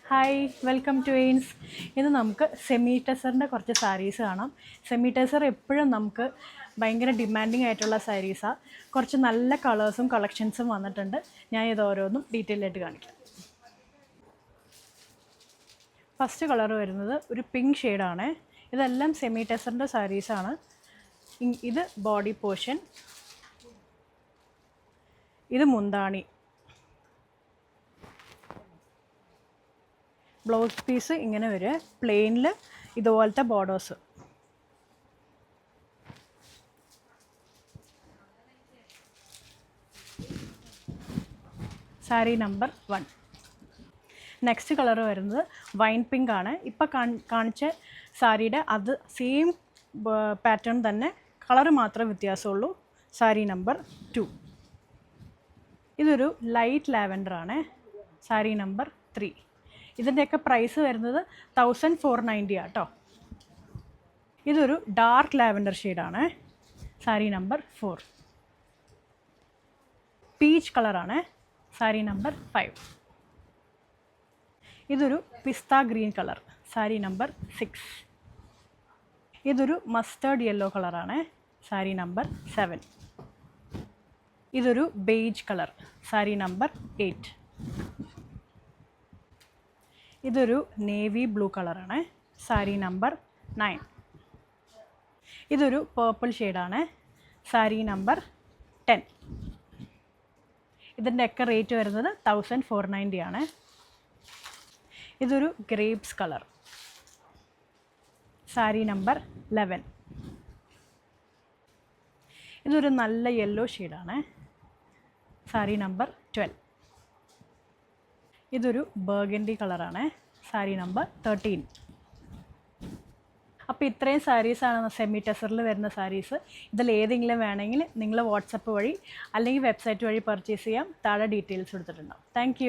Hi, welcome to എയിൻസ്. ഇന്ന് നമുക്ക് semi ടെസറിൻ്റെ കുറച്ച് സാരീസ് കാണാം. സെമി ടെസർ എപ്പോഴും നമുക്ക് ഭയങ്കര ഡിമാൻഡിങ് ആയിട്ടുള്ള സാരീസാണ്. കുറച്ച് നല്ല കളേഴ്സും കളക്ഷൻസും വന്നിട്ടുണ്ട്. ഞാൻ ഇത് ഓരോന്നും ഡീറ്റെയിൽ ആയിട്ട് കാണിക്കാം. ഫസ്റ്റ് കളർ വരുന്നത് ഒരു പിങ്ക് ഷെയ്ഡാണ്. ഇതെല്ലാം സെമി ടെസറിൻ്റെ സാരീസാണ്. ഇത് ബോഡി പോർഷൻ, ഇത് മുന്താണി. ബ്ലൗസ് പീസ് ഇങ്ങനെ വരും, പ്ലെയിനിൽ ഇതുപോലത്തെ borders. Sari number 1. Next colour വരുന്നത് വൈൻ പിങ്ക് ആണ്. ഇപ്പോൾ കാണിച്ച സാരിയുടെ അത് സെയിം പാറ്റേൺ തന്നെ, കളർ മാത്രമേ വ്യത്യാസമുള്ളൂ. സാരി നമ്പർ 2. ഇതൊരു ലൈറ്റ് ലാവൻഡർ ആണ്. സാരി നമ്പർ 3. ഇതിൻ്റെയൊക്കെ പ്രൈസ് വരുന്നത് 1490 ആട്ടോ. ഇതൊരു ഡാർക്ക് ലാവൻഡർ ഷെയ്ഡാണ്. സാരി നമ്പർ 4. പീച്ച് കളറാണ്. സാരി നമ്പർ 5. ഇതൊരു പിസ്ത ഗ്രീൻ കളർ. സാരി നമ്പർ 6. ഇതൊരു മസ്റ്റേർഡ് യെല്ലോ കളറാണ്. സാരി നമ്പർ 7. ഇതൊരു ബേജ് കളർ. സാരി നമ്പർ 8. ഇതൊരു നേവി ബ്ലൂ കളറാണ്. സാരി നമ്പർ 9. ഇതൊരു പേർപ്പിൾ ഷെയ്ഡാണ്. സാരി നമ്പർ 10. ഇതിൻ്റെയൊക്കെ റേറ്റ് വരുന്നത് 1490 ആണ്. ഇതൊരു ഗ്രേപ്സ് കളർ. സാരി നമ്പർ 11. ഇതൊരു നല്ല യെല്ലോ ഷെയ്ഡാണ്. സാരി നമ്പർ 12. ഇതൊരു ബർഗൻഡി കളറാണ്. സാരി നമ്പർ 13. അപ്പോൾ ഇത്രയും സാരീസാണ് സെമി ടെസറിൽ വരുന്ന സാരീസ്. ഇതിൽ ഏതെങ്കിലും വേണമെങ്കിൽ നിങ്ങൾ വാട്സപ്പ് വഴി അല്ലെങ്കിൽ വെബ്സൈറ്റ് വഴി പർച്ചേസ് ചെയ്യാം. താഴെ ഡീറ്റെയിൽസ് കൊടുത്തിട്ടുണ്ടാവും. താങ്ക്